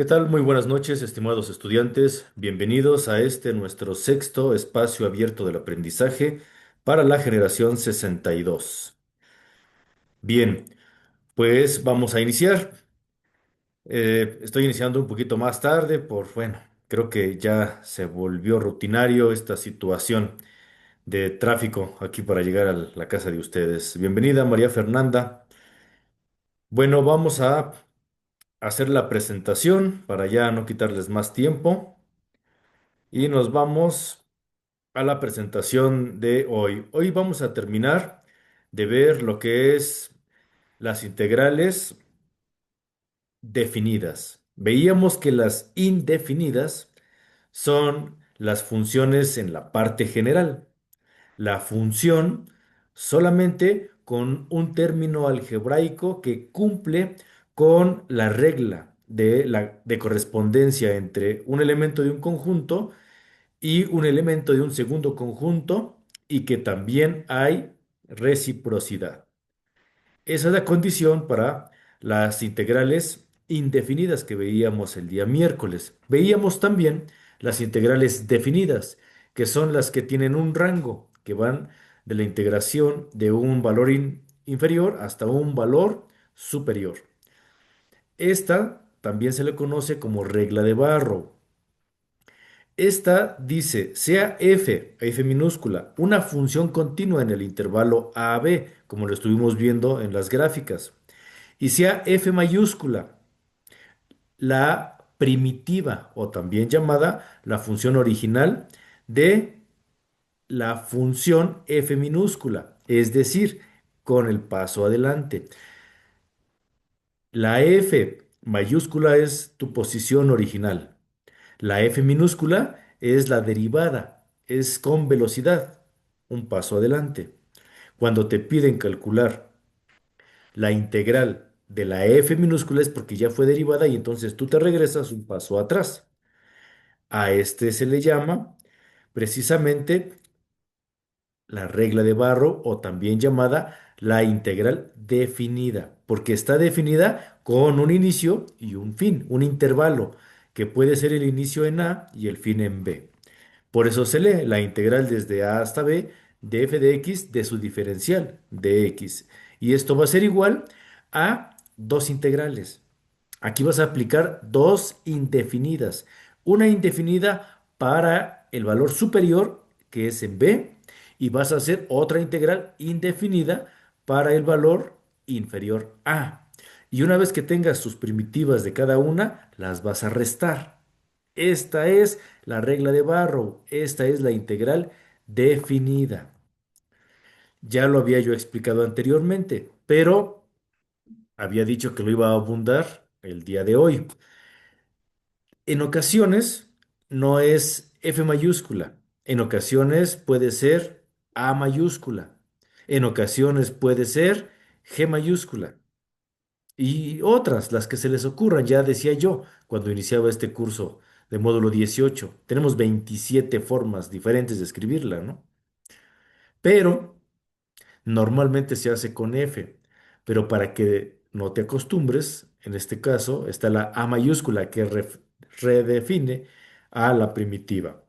¿Qué tal? Muy buenas noches, estimados estudiantes. Bienvenidos a este nuestro sexto espacio abierto del aprendizaje para la generación 62. Bien, pues vamos a iniciar. Estoy iniciando un poquito más tarde bueno, creo que ya se volvió rutinario esta situación de tráfico aquí para llegar a la casa de ustedes. Bienvenida, María Fernanda. Bueno, vamos a hacer la presentación para ya no quitarles más tiempo y nos vamos a la presentación de hoy. Hoy vamos a terminar de ver lo que es las integrales definidas. Veíamos que las indefinidas son las funciones en la parte general. La función solamente con un término algebraico que cumple con la regla de correspondencia entre un elemento de un conjunto y un elemento de un segundo conjunto y que también hay reciprocidad. Esa es la condición para las integrales indefinidas que veíamos el día miércoles. Veíamos también las integrales definidas, que son las que tienen un rango, que van de la integración de un valor inferior hasta un valor superior. Esta también se le conoce como regla de Barrow. Esta dice, sea f minúscula, una función continua en el intervalo a b, como lo estuvimos viendo en las gráficas, y sea f mayúscula, la primitiva o también llamada la función original de la función f minúscula, es decir, con el paso adelante. La f mayúscula es tu posición original. La F minúscula es la derivada, es con velocidad, un paso adelante. Cuando te piden calcular la integral de la F minúscula es porque ya fue derivada y entonces tú te regresas un paso atrás. A este se le llama precisamente la regla de Barrow o también llamada la integral definida, porque está definida con un inicio y un fin, un intervalo, que puede ser el inicio en A y el fin en B. Por eso se lee la integral desde A hasta B de f de x de su diferencial de x. Y esto va a ser igual a dos integrales. Aquí vas a aplicar dos indefinidas. Una indefinida para el valor superior, que es en B, y vas a hacer otra integral indefinida para el valor inferior a. Y una vez que tengas sus primitivas de cada una, las vas a restar. Esta es la regla de Barrow. Esta es la integral definida. Ya lo había yo explicado anteriormente, pero había dicho que lo iba a abundar el día de hoy. En ocasiones no es F mayúscula. En ocasiones puede ser A mayúscula. En ocasiones puede ser G mayúscula. Y otras, las que se les ocurran, ya decía yo cuando iniciaba este curso de módulo 18. Tenemos 27 formas diferentes de escribirla, ¿no? Pero normalmente se hace con F. Pero para que no te acostumbres, en este caso está la A mayúscula que redefine a la primitiva.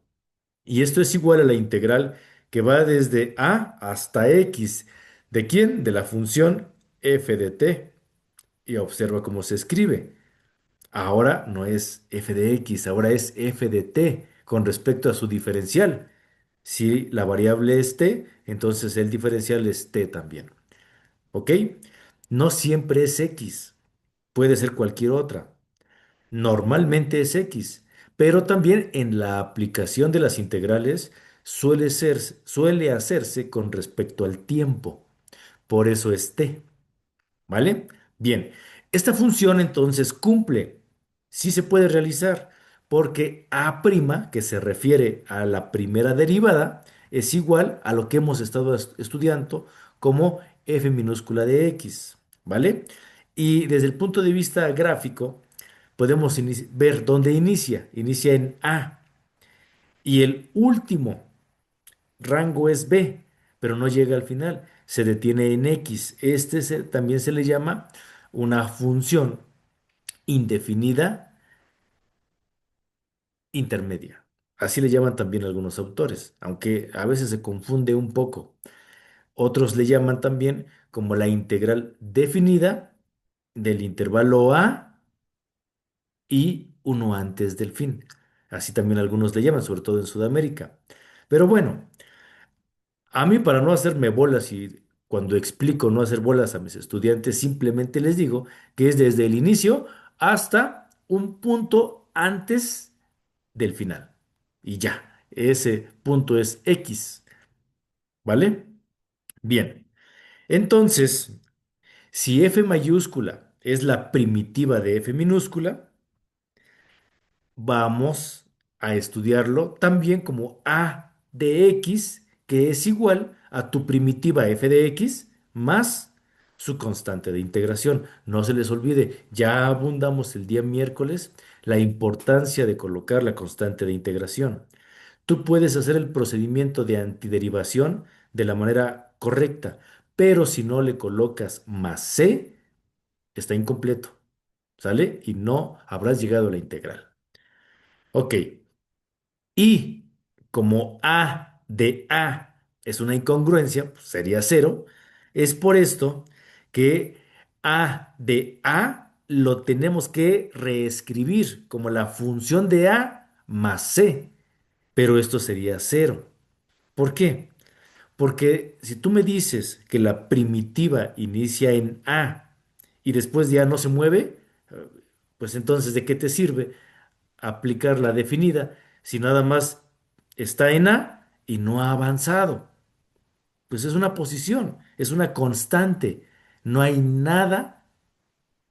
Y esto es igual a la integral que va desde A hasta X. ¿De quién? De la función f de t. Y observa cómo se escribe. Ahora no es f de x, ahora es f de t con respecto a su diferencial. Si la variable es t, entonces el diferencial es t también. ¿Ok? No siempre es x, puede ser cualquier otra. Normalmente es x, pero también en la aplicación de las integrales suele hacerse con respecto al tiempo. Por eso es t. ¿Vale? Bien, esta función entonces cumple, sí se puede realizar, porque A', que se refiere a la primera derivada, es igual a lo que hemos estado estudiando como f minúscula de x, ¿vale? Y desde el punto de vista gráfico, podemos ver dónde inicia. Inicia en A y el último rango es B, pero no llega al final, se detiene en X. También se le llama una función indefinida intermedia. Así le llaman también algunos autores, aunque a veces se confunde un poco. Otros le llaman también como la integral definida del intervalo a y uno antes del fin. Así también algunos le llaman, sobre todo en Sudamérica. Pero bueno, a mí para no hacerme bolas y cuando explico no hacer bolas a mis estudiantes, simplemente les digo que es desde el inicio hasta un punto antes del final. Y ya, ese punto es X, ¿vale? Bien, entonces, si F mayúscula es la primitiva de F minúscula, vamos a estudiarlo también como A de X, que es igual a tu primitiva F de X más su constante de integración. No se les olvide, ya abundamos el día miércoles la importancia de colocar la constante de integración. Tú puedes hacer el procedimiento de antiderivación de la manera correcta, pero si no le colocas más C, está incompleto, ¿sale? Y no habrás llegado a la integral. Ok, y como A de A es una incongruencia, pues sería cero, es por esto que A de A lo tenemos que reescribir como la función de A más C, pero esto sería cero. ¿Por qué? Porque si tú me dices que la primitiva inicia en A y después ya no se mueve, pues entonces ¿de qué te sirve aplicar la definida si nada más está en A y no ha avanzado? Pues es una posición, es una constante. No hay nada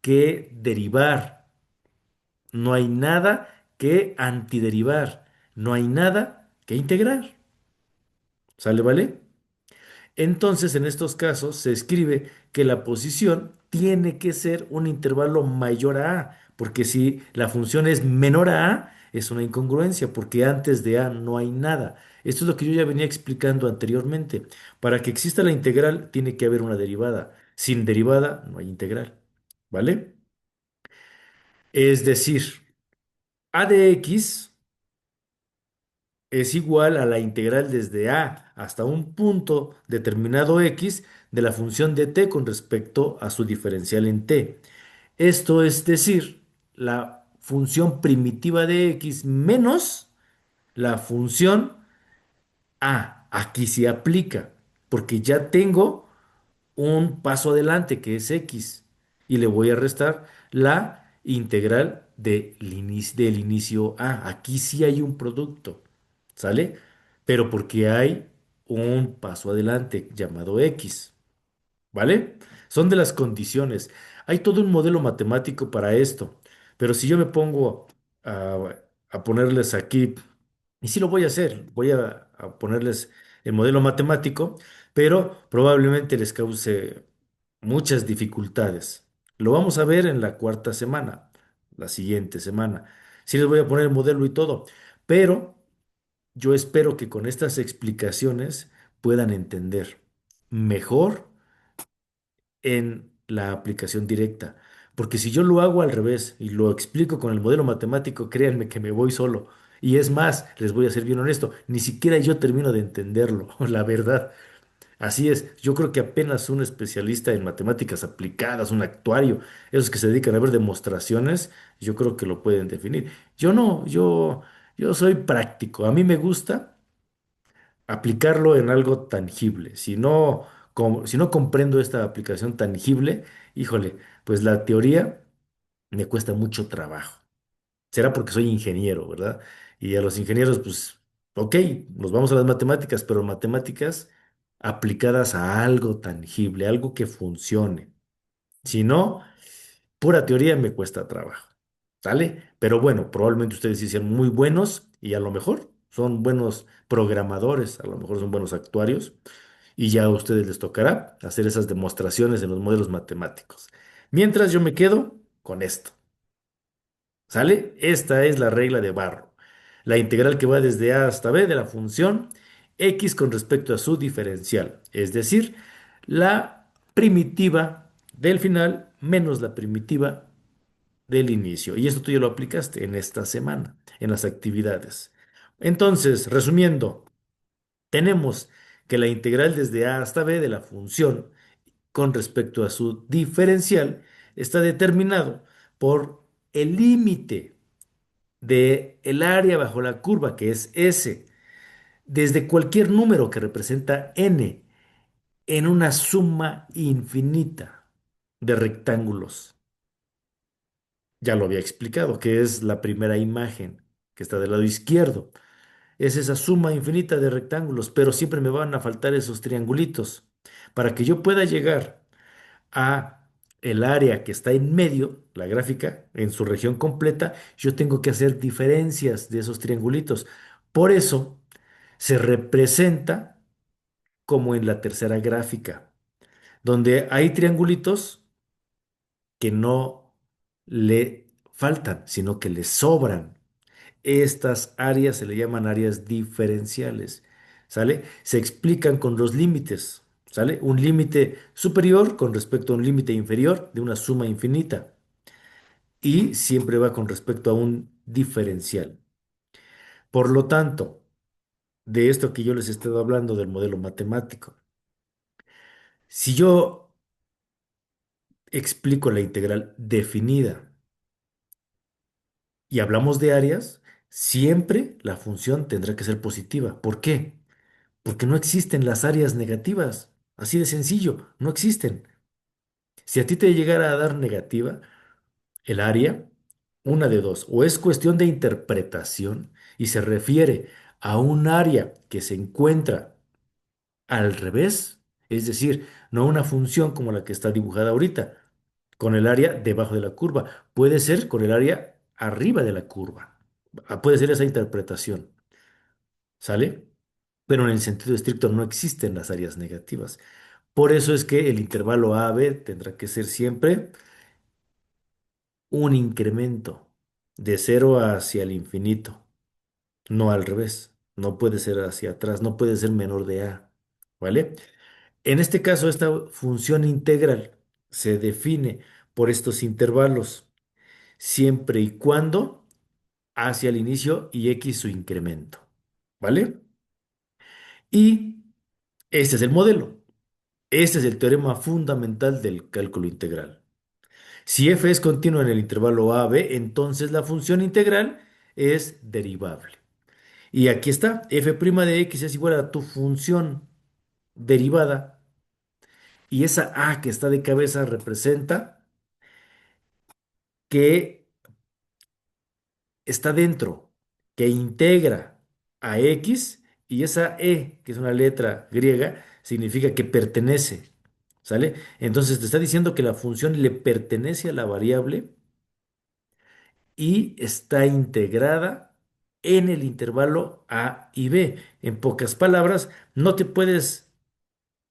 que derivar, no hay nada que antiderivar, no hay nada que integrar. ¿Sale, vale? Entonces, en estos casos, se escribe que la posición tiene que ser un intervalo mayor a A, porque si la función es menor a A, es una incongruencia, porque antes de A no hay nada. Esto es lo que yo ya venía explicando anteriormente. Para que exista la integral, tiene que haber una derivada. Sin derivada, no hay integral. ¿Vale? Es decir, A de X es igual a la integral desde a hasta un punto determinado x de la función de t con respecto a su diferencial en t. Esto es decir, la función primitiva de x menos la función a. Aquí se aplica, porque ya tengo un paso adelante que es x y le voy a restar la integral del inicio a. Aquí sí hay un producto, ¿sale? Pero porque hay un paso adelante llamado x, ¿vale? Son de las condiciones. Hay todo un modelo matemático para esto, pero si yo me pongo a, a ponerles aquí, y sí lo voy a hacer, voy a ponerles el modelo matemático, pero probablemente les cause muchas dificultades. Lo vamos a ver en la cuarta semana, la siguiente semana. Sí les voy a poner el modelo y todo, pero yo espero que con estas explicaciones puedan entender mejor en la aplicación directa. Porque si yo lo hago al revés y lo explico con el modelo matemático, créanme que me voy solo. Y es más, les voy a ser bien honesto, ni siquiera yo termino de entenderlo, la verdad. Así es, yo creo que apenas un especialista en matemáticas aplicadas, un actuario, esos que se dedican a ver demostraciones, yo creo que lo pueden definir. Yo no, yo soy práctico. A mí me gusta aplicarlo en algo tangible. Si no comprendo esta aplicación tangible, híjole, pues la teoría me cuesta mucho trabajo. Será porque soy ingeniero, ¿verdad? Y a los ingenieros, pues, ok, nos vamos a las matemáticas, pero matemáticas aplicadas a algo tangible, algo que funcione. Si no, pura teoría me cuesta trabajo. ¿Sale? Pero bueno, probablemente ustedes sí sean muy buenos y a lo mejor son buenos programadores, a lo mejor son buenos actuarios y ya a ustedes les tocará hacer esas demostraciones en los modelos matemáticos. Mientras yo me quedo con esto. ¿Sale? Esta es la regla de Barrow. La integral que va desde a hasta b de la función x con respecto a su diferencial, es decir, la primitiva del final menos la primitiva del inicio. Y esto tú ya lo aplicaste en esta semana, en las actividades. Entonces, resumiendo, tenemos que la integral desde A hasta B de la función con respecto a su diferencial está determinado por el límite de el área bajo la curva, que es S, desde cualquier número que representa n en una suma infinita de rectángulos. Ya lo había explicado, que es la primera imagen que está del lado izquierdo. Es esa suma infinita de rectángulos, pero siempre me van a faltar esos triangulitos. Para que yo pueda llegar a el área que está en medio, la gráfica, en su región completa, yo tengo que hacer diferencias de esos triangulitos. Por eso se representa como en la tercera gráfica, donde hay triangulitos que no le faltan, sino que le sobran. Estas áreas se le llaman áreas diferenciales, ¿sale? Se explican con los límites, ¿sale? Un límite superior con respecto a un límite inferior de una suma infinita y siempre va con respecto a un diferencial. Por lo tanto, de esto que yo les he estado hablando del modelo matemático, si yo explico la integral definida y hablamos de áreas, siempre la función tendrá que ser positiva. ¿Por qué? Porque no existen las áreas negativas. Así de sencillo, no existen. Si a ti te llegara a dar negativa el área, una de dos, o es cuestión de interpretación y se refiere a un área que se encuentra al revés, es decir, no una función como la que está dibujada ahorita, con el área debajo de la curva, puede ser con el área arriba de la curva. Puede ser esa interpretación, ¿sale? Pero en el sentido estricto no existen las áreas negativas. Por eso es que el intervalo AB tendrá que ser siempre un incremento de cero hacia el infinito, no al revés. No puede ser hacia atrás, no puede ser menor de A, ¿vale? En este caso, esta función integral se define por estos intervalos, siempre y cuando hacia el inicio y X su incremento, ¿vale? Y este es el modelo. Este es el teorema fundamental del cálculo integral. Si f es continuo en el intervalo a b, entonces la función integral es derivable. Y aquí está, f' de x es igual a tu función derivada. Y esa a que está de cabeza representa que está dentro, que integra a x, y esa e, que es una letra griega, significa que pertenece. ¿Sale? Entonces te está diciendo que la función le pertenece a la variable y está integrada en el intervalo A y B. En pocas palabras, no te puedes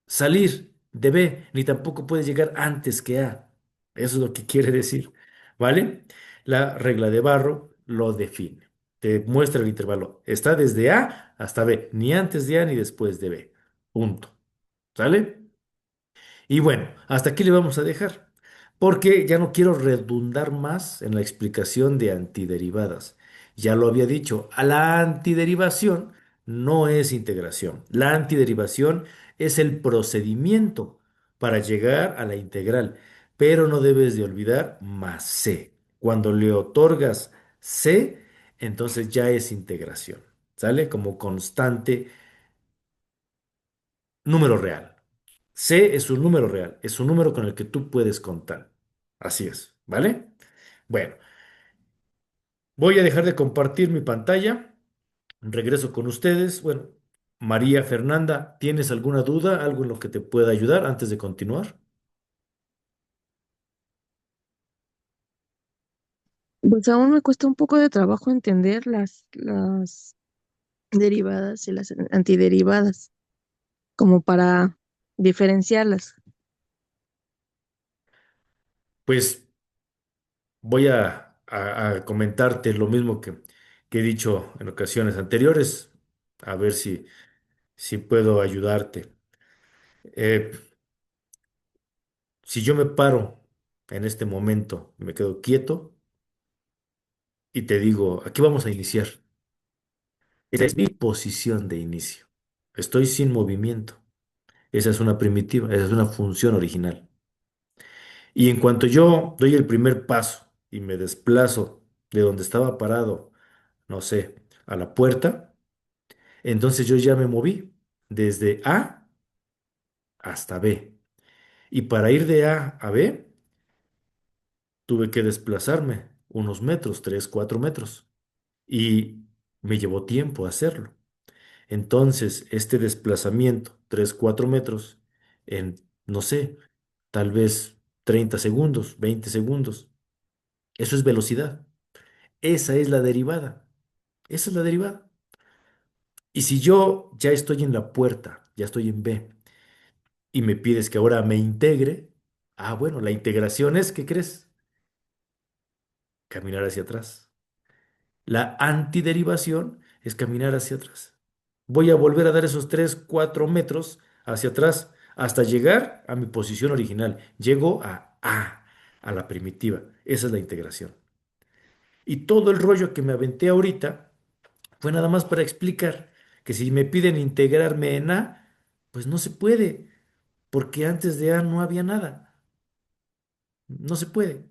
salir de B, ni tampoco puedes llegar antes que A. Eso es lo que quiere decir, ¿vale? La regla de Barro lo define. Te muestra el intervalo. Está desde A hasta B, ni antes de A ni después de B. Punto. ¿Sale? Y bueno, hasta aquí le vamos a dejar, porque ya no quiero redundar más en la explicación de antiderivadas. Ya lo había dicho, a la antiderivación no es integración. La antiderivación es el procedimiento para llegar a la integral, pero no debes de olvidar más c. Cuando le otorgas c, entonces ya es integración. ¿Sale? Como constante número real. C es un número real, es un número con el que tú puedes contar. Así es, ¿vale? Bueno, voy a dejar de compartir mi pantalla. Regreso con ustedes. Bueno, María Fernanda, ¿tienes alguna duda, algo en lo que te pueda ayudar antes de continuar? Pues aún me cuesta un poco de trabajo entender las derivadas y las antiderivadas, como para diferenciarlas. Pues voy a comentarte lo mismo que he dicho en ocasiones anteriores, a ver si puedo ayudarte. Eh, si yo me paro en este momento y me quedo quieto, y te digo, aquí vamos a iniciar. Esa es mi posición de inicio. Estoy sin movimiento. Esa es una primitiva, esa es una función original. Y en cuanto yo doy el primer paso y me desplazo de donde estaba parado, no sé, a la puerta, entonces yo ya me moví desde A hasta B. Y para ir de A a B, tuve que desplazarme unos metros, 3, 4 metros. Y me llevó tiempo hacerlo. Entonces, este desplazamiento, 3 4 metros, en, no sé, tal vez 30 segundos, 20 segundos, eso es velocidad. Esa es la derivada. Esa es la derivada. Y si yo ya estoy en la puerta, ya estoy en B, y me pides que ahora me integre, bueno, la integración es, ¿qué crees? Caminar hacia atrás. La antiderivación es caminar hacia atrás. Voy a volver a dar esos 3 4 metros hacia atrás hasta llegar a mi posición original. Llego a la primitiva. Esa es la integración. Y todo el rollo que me aventé ahorita fue nada más para explicar que si me piden integrarme en A, pues no se puede, porque antes de A no había nada. No se puede.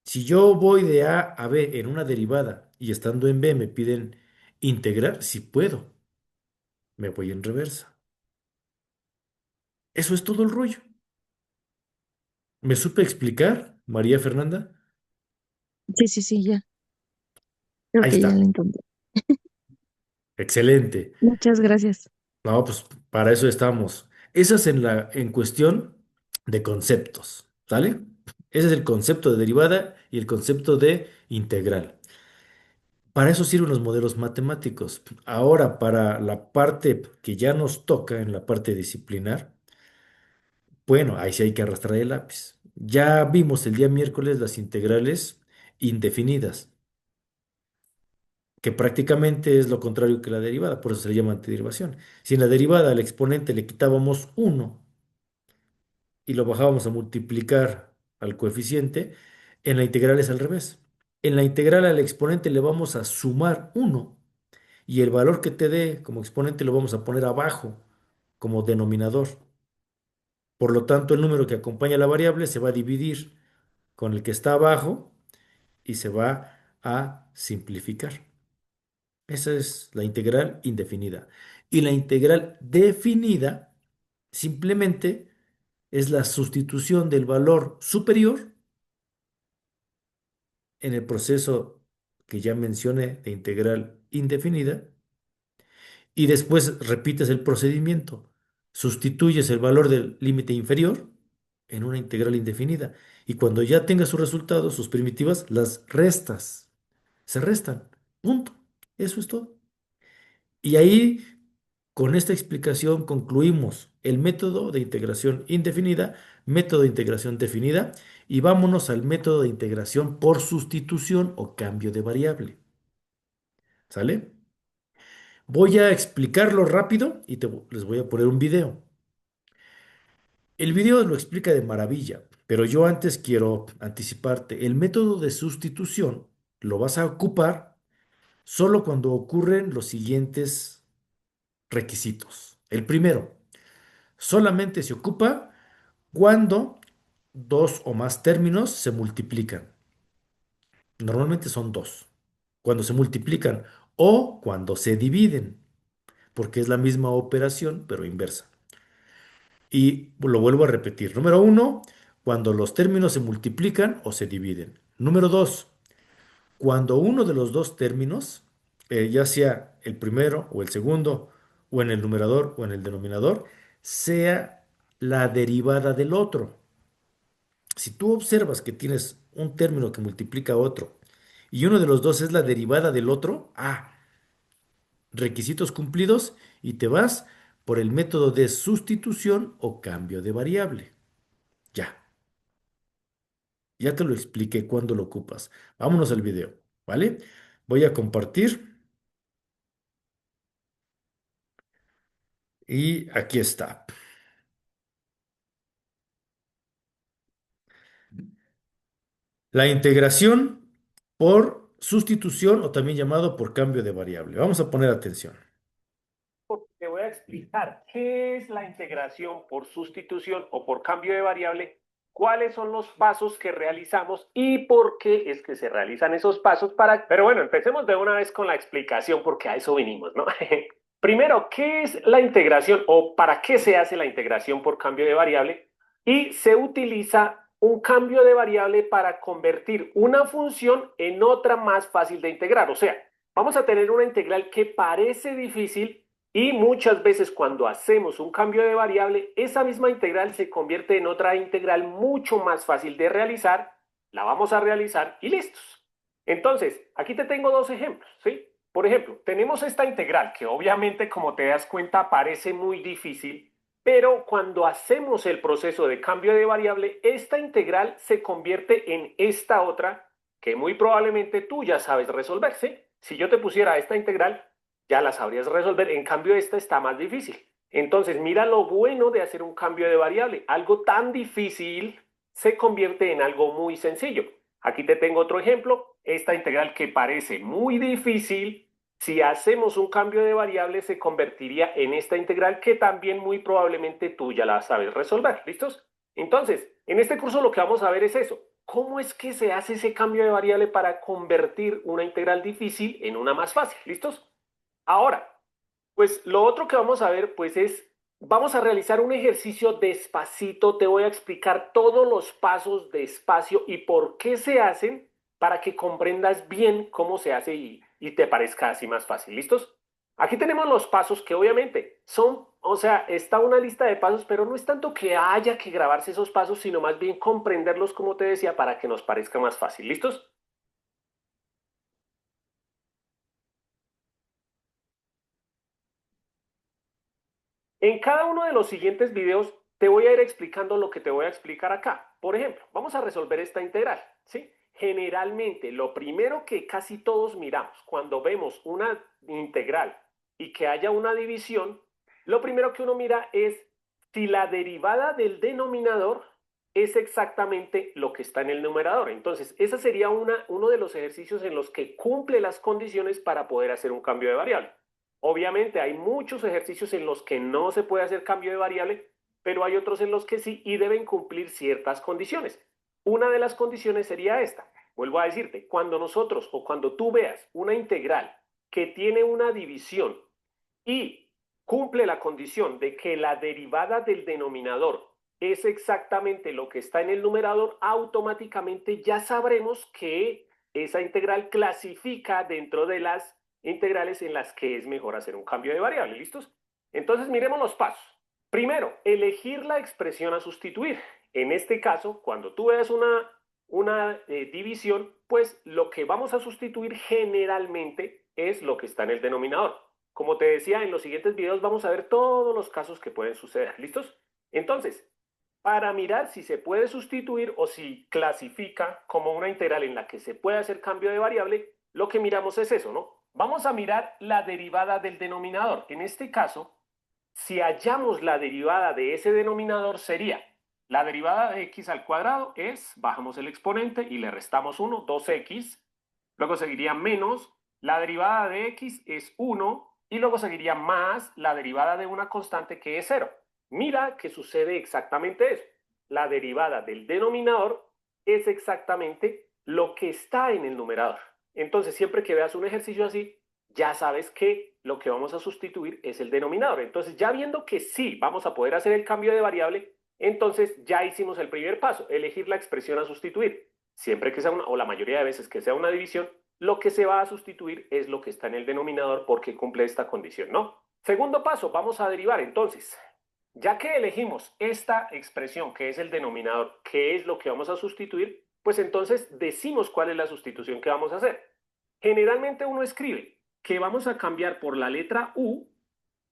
Si yo voy de A a B en una derivada y estando en B me piden integrar, si puedo, me voy en reversa. Eso es todo el rollo. ¿Me supe explicar, María Fernanda? Sí, sí, sí, ya. Creo Ahí que ya lo está. encontré. Excelente. Muchas gracias. No, pues para eso estamos. Esa es en cuestión de conceptos, ¿sale? Ese es el concepto de derivada y el concepto de integral. Para eso sirven los modelos matemáticos. Ahora, para la parte que ya nos toca en la parte disciplinar, bueno, ahí sí hay que arrastrar el lápiz. Ya vimos el día miércoles las integrales indefinidas, que prácticamente es lo contrario que la derivada, por eso se le llama antiderivación. Si en la derivada al exponente le quitábamos uno y lo bajábamos a multiplicar al coeficiente, en la integral es al revés. En la integral al exponente le vamos a sumar uno y el valor que te dé como exponente lo vamos a poner abajo como denominador. Por lo tanto, el número que acompaña a la variable se va a dividir con el que está abajo y se va a simplificar. Esa es la integral indefinida. Y la integral definida simplemente es la sustitución del valor superior en el proceso que ya mencioné de integral indefinida y después repites el procedimiento. Sustituyes el valor del límite inferior en una integral indefinida y cuando ya tengas sus resultados, sus primitivas, las restas. Se restan. Punto. Eso es todo. Y ahí, con esta explicación, concluimos el método de integración indefinida, método de integración definida, y vámonos al método de integración por sustitución o cambio de variable. ¿Sale? Voy a explicarlo rápido y les voy a poner un video. El video lo explica de maravilla, pero yo antes quiero anticiparte. El método de sustitución lo vas a ocupar solo cuando ocurren los siguientes requisitos. El primero, solamente se ocupa cuando dos o más términos se multiplican. Normalmente son dos. Cuando se multiplican o cuando se dividen, porque es la misma operación, pero inversa. Y lo vuelvo a repetir. Número uno, cuando los términos se multiplican o se dividen. Número dos, cuando uno de los dos términos, ya sea el primero o el segundo, o en el numerador o en el denominador, sea la derivada del otro. Si tú observas que tienes un término que multiplica a otro y uno de los dos es la derivada del otro, requisitos cumplidos y te vas por el método de sustitución o cambio de variable. Ya, ya te lo expliqué cuándo lo ocupas. Vámonos al video, ¿vale? Voy a compartir y aquí está. La integración por sustitución o también llamado por cambio de variable. Vamos a poner atención. Porque te voy a explicar qué es la integración por sustitución o por cambio de variable, cuáles son los pasos que realizamos y por qué es que se realizan esos pasos para... Pero bueno, empecemos de una vez con la explicación porque a eso vinimos, ¿no? Primero, ¿qué es la integración o para qué se hace la integración por cambio de variable? Y se utiliza un cambio de variable para convertir una función en otra más fácil de integrar. O sea, vamos a tener una integral que parece difícil y muchas veces cuando hacemos un cambio de variable, esa misma integral se convierte en otra integral mucho más fácil de realizar. La vamos a realizar y listos. Entonces, aquí te tengo dos ejemplos, ¿sí? Por ejemplo, tenemos esta integral que obviamente, como te das cuenta, parece muy difícil, pero cuando hacemos el proceso de cambio de variable, esta integral se convierte en esta otra que muy probablemente tú ya sabes resolver, ¿sí? Si yo te pusiera esta integral, ya la sabrías resolver. En cambio, esta está más difícil. Entonces, mira lo bueno de hacer un cambio de variable. Algo tan difícil se convierte en algo muy sencillo. Aquí te tengo otro ejemplo. Esta integral que parece muy difícil, si hacemos un cambio de variable, se convertiría en esta integral que también muy probablemente tú ya la sabes resolver. ¿Listos? Entonces, en este curso lo que vamos a ver es eso. ¿Cómo es que se hace ese cambio de variable para convertir una integral difícil en una más fácil? ¿Listos? Ahora, pues lo otro que vamos a ver, pues es, vamos a realizar un ejercicio despacito, te voy a explicar todos los pasos despacio y por qué se hacen para que comprendas bien cómo se hace y te parezca así más fácil. ¿Listos? Aquí tenemos los pasos que obviamente son, o sea, está una lista de pasos, pero no es tanto que haya que grabarse esos pasos, sino más bien comprenderlos, como te decía, para que nos parezca más fácil. ¿Listos? En cada uno de los siguientes videos te voy a ir explicando lo que te voy a explicar acá. Por ejemplo, vamos a resolver esta integral, ¿sí? Generalmente, lo primero que casi todos miramos cuando vemos una integral y que haya una división, lo primero que uno mira es si la derivada del denominador es exactamente lo que está en el numerador. Entonces, ese sería uno de los ejercicios en los que cumple las condiciones para poder hacer un cambio de variable. Obviamente hay muchos ejercicios en los que no se puede hacer cambio de variable, pero hay otros en los que sí y deben cumplir ciertas condiciones. Una de las condiciones sería esta. Vuelvo a decirte, cuando nosotros o cuando tú veas una integral que tiene una división y cumple la condición de que la derivada del denominador es exactamente lo que está en el numerador, automáticamente ya sabremos que esa integral clasifica dentro de las integrales en las que es mejor hacer un cambio de variable. ¿Listos? Entonces miremos los pasos. Primero, elegir la expresión a sustituir. En este caso, cuando tú veas una división, pues lo que vamos a sustituir generalmente es lo que está en el denominador. Como te decía, en los siguientes videos vamos a ver todos los casos que pueden suceder. ¿Listos? Entonces, para mirar si se puede sustituir o si clasifica como una integral en la que se puede hacer cambio de variable, lo que miramos es eso, ¿no? Vamos a mirar la derivada del denominador. En este caso, si hallamos la derivada de ese denominador sería la derivada de x al cuadrado es, bajamos el exponente y le restamos 1, 2x, luego seguiría menos, la derivada de x es 1 y luego seguiría más la derivada de una constante que es 0. Mira que sucede exactamente eso. La derivada del denominador es exactamente lo que está en el numerador. Entonces, siempre que veas un ejercicio así, ya sabes que lo que vamos a sustituir es el denominador. Entonces, ya viendo que sí vamos a poder hacer el cambio de variable, entonces ya hicimos el primer paso, elegir la expresión a sustituir. Siempre que sea una, o la mayoría de veces que sea una división, lo que se va a sustituir es lo que está en el denominador porque cumple esta condición, ¿no? Segundo paso, vamos a derivar. Entonces, ya que elegimos esta expresión que es el denominador, que es lo que vamos a sustituir, pues entonces decimos cuál es la sustitución que vamos a hacer. Generalmente uno escribe que vamos a cambiar por la letra U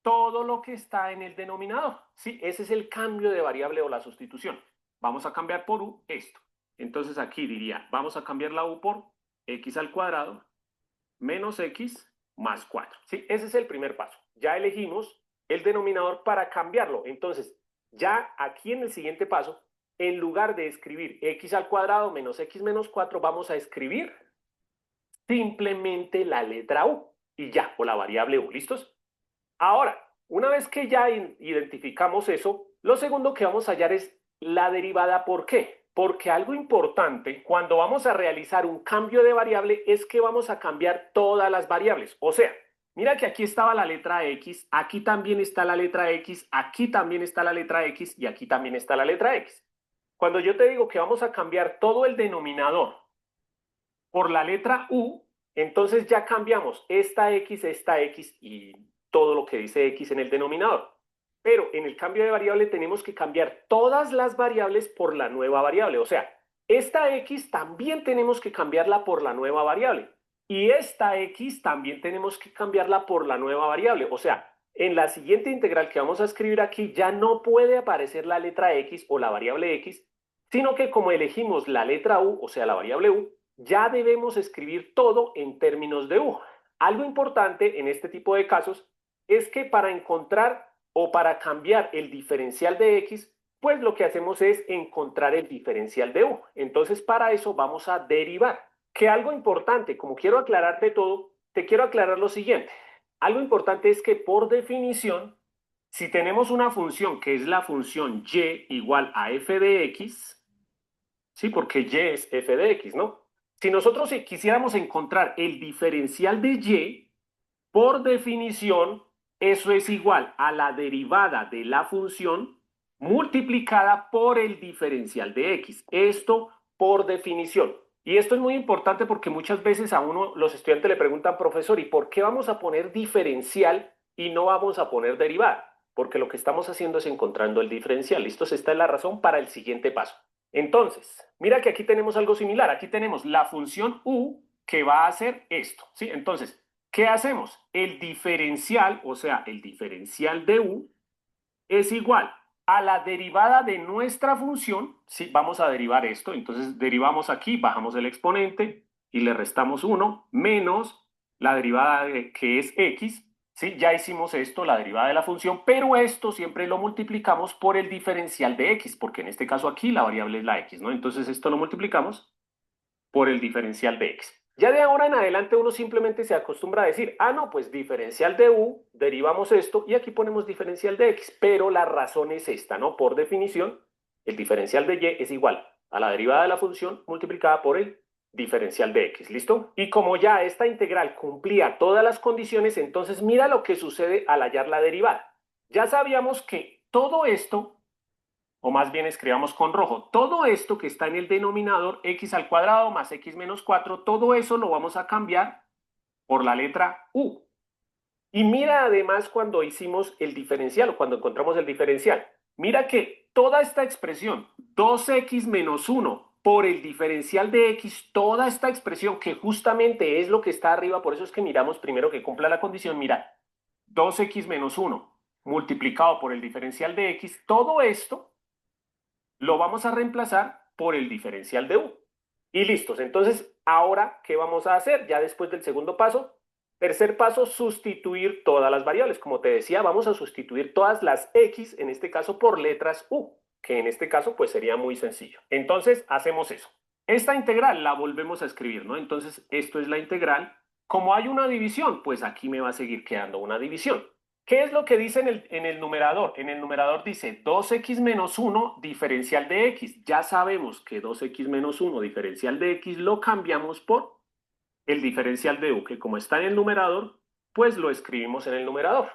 todo lo que está en el denominador. Sí, ese es el cambio de variable o la sustitución. Vamos a cambiar por U esto. Entonces aquí diría, vamos a cambiar la U por x al cuadrado menos x más 4. ¿Sí? Ese es el primer paso. Ya elegimos el denominador para cambiarlo. Entonces, ya aquí en el siguiente paso, en lugar de escribir x al cuadrado menos x menos 4, vamos a escribir simplemente la letra U y ya, o la variable U, ¿listos? Ahora, una vez que ya identificamos eso, lo segundo que vamos a hallar es la derivada. ¿Por qué? Porque algo importante cuando vamos a realizar un cambio de variable es que vamos a cambiar todas las variables. O sea, mira que aquí estaba la letra X, aquí también está la letra X, aquí también está la letra X y aquí también está la letra X. Cuando yo te digo que vamos a cambiar todo el denominador por la letra U, entonces ya cambiamos esta X y todo lo que dice X en el denominador. Pero en el cambio de variable tenemos que cambiar todas las variables por la nueva variable. O sea, esta X también tenemos que cambiarla por la nueva variable. Y esta X también tenemos que cambiarla por la nueva variable. O sea, en la siguiente integral que vamos a escribir aquí ya no puede aparecer la letra X o la variable X, sino que como elegimos la letra U, o sea, la variable U, ya debemos escribir todo en términos de U. Algo importante en este tipo de casos es que para encontrar o para cambiar el diferencial de X, pues lo que hacemos es encontrar el diferencial de U. Entonces, para eso vamos a derivar. Que algo importante, como quiero aclararte todo, te quiero aclarar lo siguiente. Algo importante es que por definición, si tenemos una función que es la función y igual a f de x, sí, porque y es f de x, ¿no? Si nosotros quisiéramos encontrar el diferencial de y, por definición, eso es igual a la derivada de la función multiplicada por el diferencial de x. Esto por definición. Y esto es muy importante porque muchas veces a uno, los estudiantes le preguntan, profesor, ¿y por qué vamos a poner diferencial y no vamos a poner derivada? Porque lo que estamos haciendo es encontrando el diferencial. ¿Listo? Esta es la razón para el siguiente paso. Entonces, mira que aquí tenemos algo similar. Aquí tenemos la función u que va a hacer esto, ¿sí? Entonces, ¿qué hacemos? El diferencial, o sea, el diferencial de u es igual a la derivada de nuestra función. Sí, vamos a derivar esto. Entonces, derivamos aquí, bajamos el exponente y le restamos 1 menos la derivada de, que es x. ¿Sí? Ya hicimos esto, la derivada de la función, pero esto siempre lo multiplicamos por el diferencial de x, porque en este caso aquí la variable es la x, ¿no? Entonces, esto lo multiplicamos por el diferencial de x. Ya de ahora en adelante uno simplemente se acostumbra a decir, ah, no, pues diferencial de u, derivamos esto y aquí ponemos diferencial de x, pero la razón es esta, ¿no? Por definición, el diferencial de y es igual a la derivada de la función multiplicada por el diferencial de x, ¿listo? Y como ya esta integral cumplía todas las condiciones, entonces mira lo que sucede al hallar la derivada. Ya sabíamos que todo esto, o más bien escribamos con rojo, todo esto que está en el denominador, x al cuadrado más x menos 4, todo eso lo vamos a cambiar por la letra u. Y mira además cuando hicimos el diferencial o cuando encontramos el diferencial, mira que toda esta expresión, 2x menos 1 por el diferencial de x, toda esta expresión que justamente es lo que está arriba, por eso es que miramos primero que cumpla la condición, mira, 2x menos 1 multiplicado por el diferencial de x, todo esto lo vamos a reemplazar por el diferencial de u. Y listos. Entonces, ahora, ¿qué vamos a hacer? Ya después del segundo paso. Tercer paso, sustituir todas las variables. Como te decía, vamos a sustituir todas las x, en este caso, por letras u, que en este caso, pues sería muy sencillo. Entonces, hacemos eso. Esta integral la volvemos a escribir, ¿no? Entonces, esto es la integral. Como hay una división, pues aquí me va a seguir quedando una división. ¿Qué es lo que dice en el numerador? En el numerador dice 2x menos 1 diferencial de x. Ya sabemos que 2x menos 1 diferencial de x lo cambiamos por el diferencial de u, que como está en el numerador, pues lo escribimos en el numerador.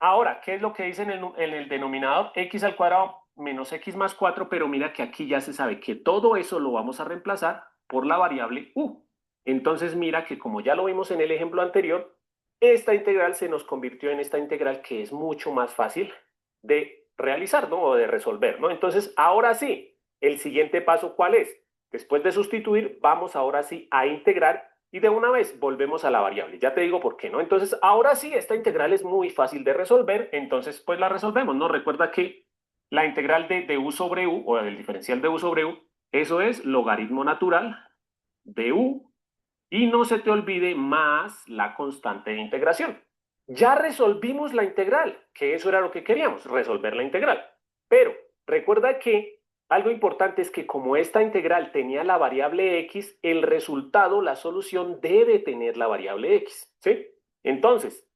Ahora, ¿qué es lo que dice en el denominador? X al cuadrado menos x más 4, pero mira que aquí ya se sabe que todo eso lo vamos a reemplazar por la variable u. Entonces mira que como ya lo vimos en el ejemplo anterior, esta integral se nos convirtió en esta integral que es mucho más fácil de realizar, ¿no? O de resolver, ¿no? Entonces, ahora sí, el siguiente paso, ¿cuál es? Después de sustituir, vamos ahora sí a integrar y de una vez volvemos a la variable. Ya te digo por qué, ¿no? Entonces, ahora sí, esta integral es muy fácil de resolver, entonces pues la resolvemos, ¿no? Recuerda que la integral de u sobre u, o del diferencial de u sobre u, eso es logaritmo natural de u, y no se te olvide más la constante de integración. Ya resolvimos la integral, que eso era lo que queríamos, resolver la integral. Pero recuerda que algo importante es que como esta integral tenía la variable x, el resultado, la solución, debe tener la variable x, ¿sí? Entonces,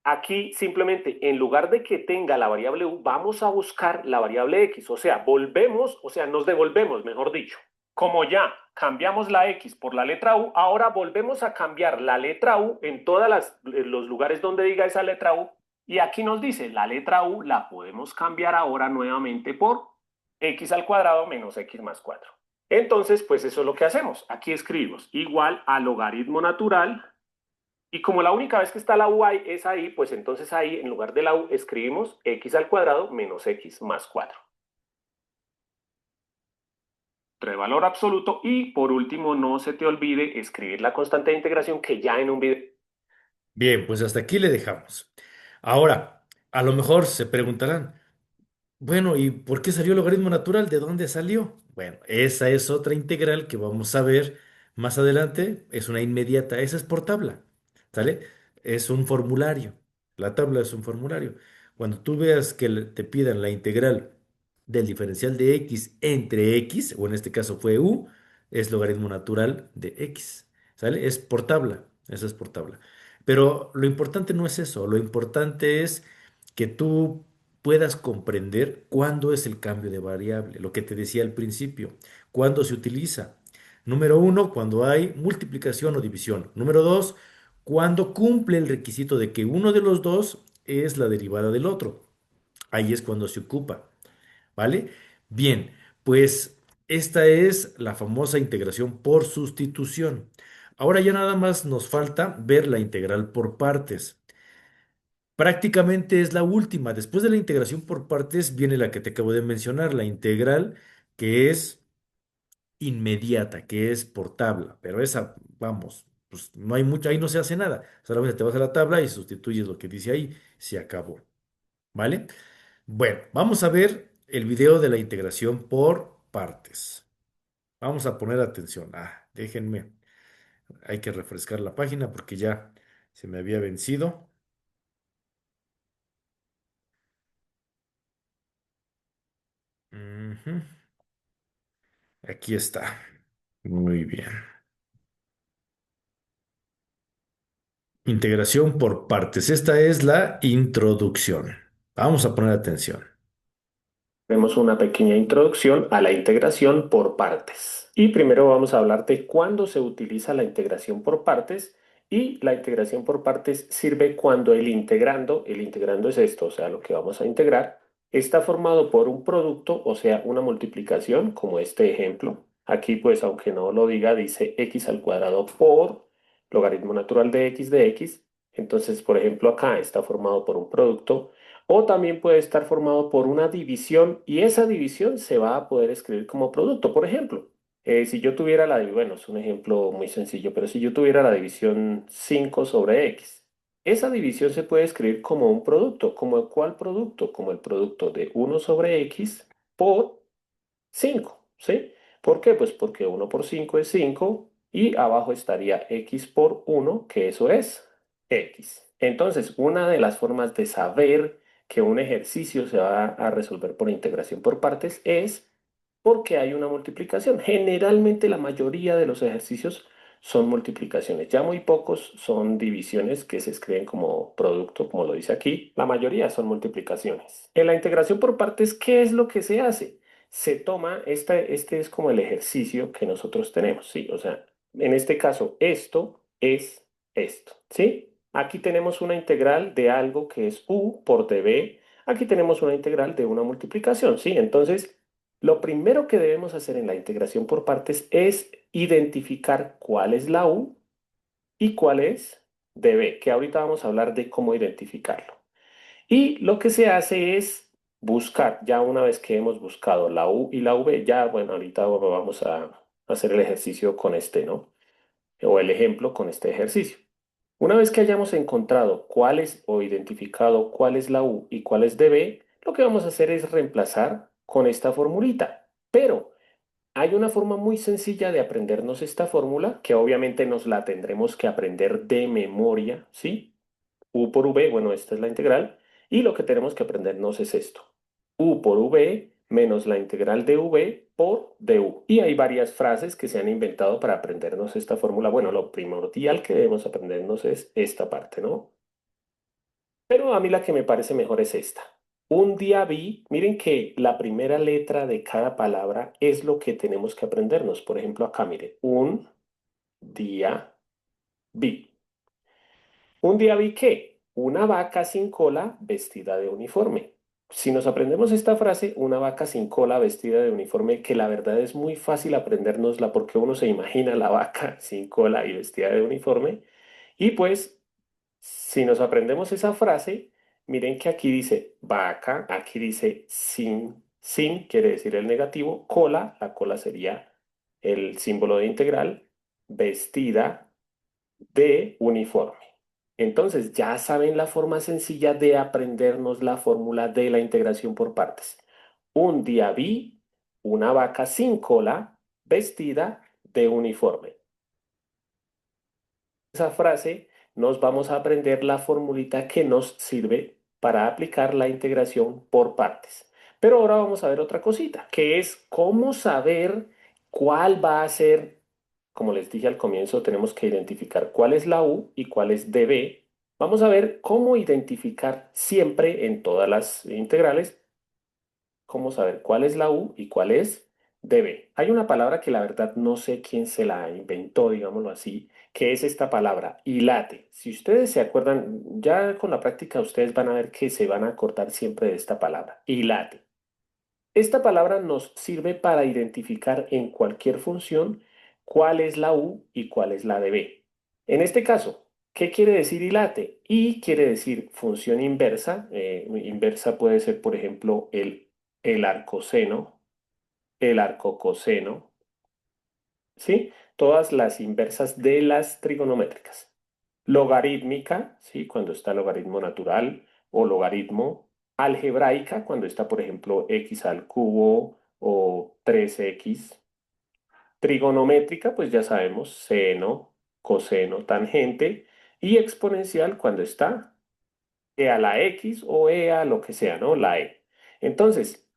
aquí simplemente en lugar de que tenga la variable u, vamos a buscar la variable x, o sea, volvemos, o sea, nos devolvemos, mejor dicho. Como ya cambiamos la x por la letra u, ahora volvemos a cambiar la letra u en todos los lugares donde diga esa letra u, y aquí nos dice, la letra u la podemos cambiar ahora nuevamente por x al cuadrado menos x más 4. Entonces, pues eso es lo que hacemos. Aquí escribimos igual a logaritmo natural, y como la única vez que está la u ahí es ahí, pues entonces ahí en lugar de la u escribimos x al cuadrado menos x más 4. Trae valor absoluto y por último no se te olvide escribir la constante de integración que ya en un video. Bien, pues hasta aquí le dejamos. Ahora, a lo mejor se preguntarán, bueno, ¿y por qué salió el logaritmo natural? ¿De dónde salió? Bueno, esa es otra integral que vamos a ver más adelante. Es una inmediata. Esa es por tabla. ¿Sale? Es un formulario. La tabla es un formulario. Cuando tú veas que te pidan la integral del diferencial de x entre x, o en este caso fue u, es logaritmo natural de x. ¿Sale? Es por tabla. Esa es por tabla. Pero lo importante no es eso. Lo importante es que tú puedas comprender cuándo es el cambio de variable, lo que te decía al principio, cuándo se utiliza. Número uno, cuando hay multiplicación o división. Número dos, cuando cumple el requisito de que uno de los dos es la derivada del otro. Ahí es cuando se ocupa, ¿vale? Bien, pues esta es la famosa integración por sustitución. Ahora ya nada más nos falta ver la integral por partes. Prácticamente es la última. Después de la integración por partes viene la que te acabo de mencionar, la integral que es inmediata, que es por tabla. Pero esa, vamos, pues no hay mucho, ahí no se hace nada. Solamente te vas a la tabla y sustituyes lo que dice ahí, se acabó. ¿Vale? Bueno, vamos a ver el video de la integración por partes. Vamos a poner atención. Déjenme, hay que refrescar la página porque ya se me había vencido. Ujú. Aquí está. Muy bien. Integración por partes. Esta es la introducción. Vamos a poner atención. Vemos una pequeña introducción a la integración por partes. Y primero vamos a hablar de cuándo se utiliza la integración por partes. Y la integración por partes sirve cuando el integrando es esto, o sea, lo que vamos a integrar, está formado por un producto, o sea, una multiplicación, como este ejemplo. Aquí, pues, aunque no lo diga, dice x al cuadrado por logaritmo natural de x. Entonces, por ejemplo, acá está formado por un producto o también puede estar formado por una división y esa división se va a poder escribir como producto. Por ejemplo, si yo tuviera bueno, es un ejemplo muy sencillo, pero si yo tuviera la división 5 sobre x, esa división se puede escribir como un producto. ¿Como cuál producto? Como el producto de 1 sobre x por 5, ¿sí? ¿Por qué? Pues porque 1 por 5 es 5 y abajo estaría x por 1, que eso es x. Entonces, una de las formas de saber que un ejercicio se va a resolver por integración por partes es porque hay una multiplicación. Generalmente la mayoría de los ejercicios son multiplicaciones. Ya muy pocos son divisiones que se escriben como producto, como lo dice aquí. La mayoría son multiplicaciones. En la integración por partes, ¿qué es lo que se hace? Se toma, este es como el ejercicio que nosotros tenemos, ¿sí? O sea, en este caso, esto es esto, ¿sí? Aquí tenemos una integral de algo que es u por db. Aquí tenemos una integral de una multiplicación, ¿sí? Entonces, lo primero que debemos hacer en la integración por partes es identificar cuál es la u y cuál es db, que ahorita vamos a hablar de cómo identificarlo. Y lo que se hace es buscar, ya una vez que hemos buscado la U y la V, ya, bueno, ahorita vamos a hacer el ejercicio con este, ¿no? O el ejemplo con este ejercicio. Una vez que hayamos encontrado cuál es o identificado cuál es la U y cuál es DB, lo que vamos a hacer es reemplazar con esta formulita. Pero hay una forma muy sencilla de aprendernos esta fórmula, que obviamente nos la tendremos que aprender de memoria, ¿sí? U por V, bueno, esta es la integral, y lo que tenemos que aprendernos es esto. U por V menos la integral de v por du. Y hay varias frases que se han inventado para aprendernos esta fórmula. Bueno, lo primordial que debemos aprendernos es esta parte, ¿no? Pero a mí la que me parece mejor es esta. Un día vi, miren que la primera letra de cada palabra es lo que tenemos que aprendernos. Por ejemplo, acá, mire, un día vi. Un día vi que una vaca sin cola vestida de uniforme. Si nos aprendemos esta frase, una vaca sin cola vestida de uniforme, que la verdad es muy fácil aprendérnosla porque uno se imagina la vaca sin cola y vestida de uniforme. Y pues, si nos aprendemos esa frase, miren que aquí dice vaca, aquí dice sin quiere decir el negativo, cola, la cola sería el símbolo de integral, vestida de uniforme. Entonces, ya saben la forma sencilla de aprendernos la fórmula de la integración por partes. Un día vi una vaca sin cola vestida de uniforme. Esa frase nos vamos a aprender la formulita que nos sirve para aplicar la integración por partes. Pero ahora vamos a ver otra cosita, que es cómo saber cuál va a ser, como les dije al comienzo, tenemos que identificar cuál es la U y cuál es dB. Vamos a ver cómo identificar siempre en todas las integrales cómo saber cuál es la U y cuál es dB. Hay una palabra que la verdad no sé quién se la inventó, digámoslo así, que es esta palabra, hilate. Si ustedes se acuerdan, ya con la práctica ustedes van a ver que se van a acordar siempre de esta palabra, hilate. Esta palabra nos sirve para identificar en cualquier función cuál es la U y cuál es la dB. En este caso, ¿qué quiere decir hilate? Y quiere decir función inversa. Inversa puede ser, por ejemplo, el arcoseno, el arcocoseno, ¿sí? Todas las inversas de las trigonométricas. Logarítmica, ¿sí? Cuando está logaritmo natural o logaritmo. Algebraica, cuando está, por ejemplo, x al cubo o 3x. Trigonométrica, pues ya sabemos, seno, coseno, tangente. Y exponencial, cuando está e a la x o e a lo que sea, ¿no? La e. Entonces,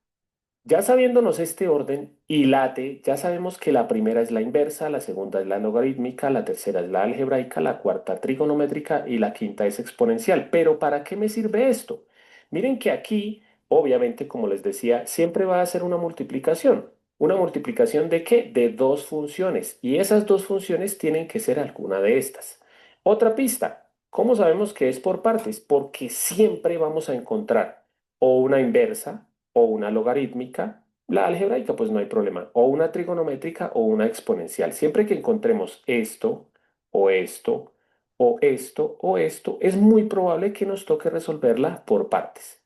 ya sabiéndonos este orden y late, ya sabemos que la primera es la inversa, la segunda es la logarítmica, la tercera es la algebraica, la cuarta trigonométrica y la quinta es exponencial. Pero ¿para qué me sirve esto? Miren que aquí, obviamente, como les decía, siempre va a ser una multiplicación. ¿Una multiplicación de qué? De dos funciones. Y esas dos funciones tienen que ser alguna de estas. Otra pista. ¿Cómo sabemos que es por partes? Porque siempre vamos a encontrar o una inversa o una logarítmica, la algebraica pues no hay problema, o una trigonométrica o una exponencial. Siempre que encontremos esto o esto o esto o esto, es muy probable que nos toque resolverla por partes.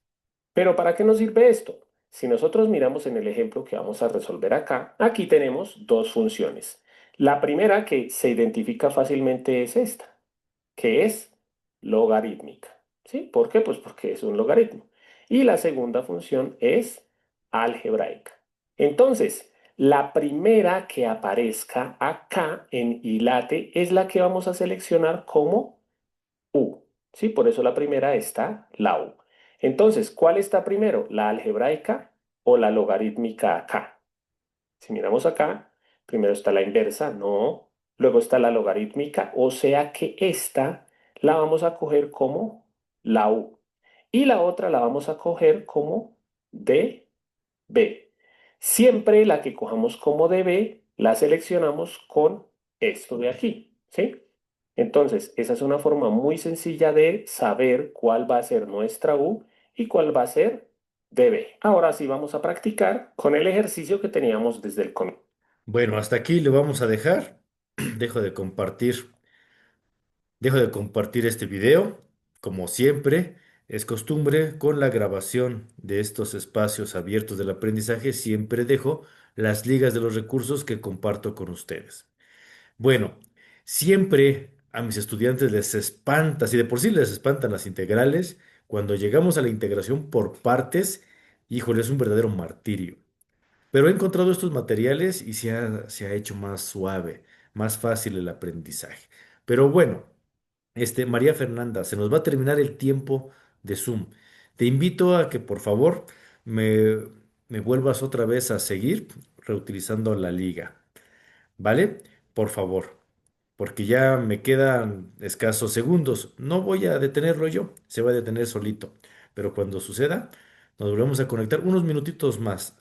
Pero ¿para qué nos sirve esto? Si nosotros miramos en el ejemplo que vamos a resolver acá, aquí tenemos dos funciones. La primera que se identifica fácilmente es esta, que es logarítmica. ¿Sí? ¿Por qué? Pues porque es un logaritmo. Y la segunda función es algebraica. Entonces, la primera que aparezca acá en hilate es la que vamos a seleccionar como U. ¿Sí? Por eso la primera está la U. Entonces, ¿cuál está primero? ¿La algebraica o la logarítmica acá? Si miramos acá, primero está la inversa, no. Luego está la logarítmica, o sea que esta la vamos a coger como la U. Y la otra la vamos a coger como DB. Siempre la que cojamos como DB la seleccionamos con esto de aquí, ¿sí? Entonces, esa es una forma muy sencilla de saber cuál va a ser nuestra U y cuál va a ser DB. Ahora sí vamos a practicar con el ejercicio que teníamos desde el comienzo. Bueno, hasta aquí le vamos a dejar. Dejo de compartir. Dejo de compartir este video. Como siempre, es costumbre con la grabación de estos espacios abiertos del aprendizaje, siempre dejo las ligas de los recursos que comparto con ustedes. Bueno, siempre a mis estudiantes les espanta, si de por sí les espantan las integrales, cuando llegamos a la integración por partes, híjole, es un verdadero martirio. Pero he encontrado estos materiales y se ha hecho más suave, más fácil el aprendizaje. Pero bueno. María Fernanda, se nos va a terminar el tiempo de Zoom. Te invito a que por favor me, me vuelvas otra vez a seguir reutilizando la liga, ¿vale? Por favor, porque ya me quedan escasos segundos. No voy a detenerlo yo, se va a detener solito. Pero cuando suceda, nos volvemos a conectar unos minutitos más.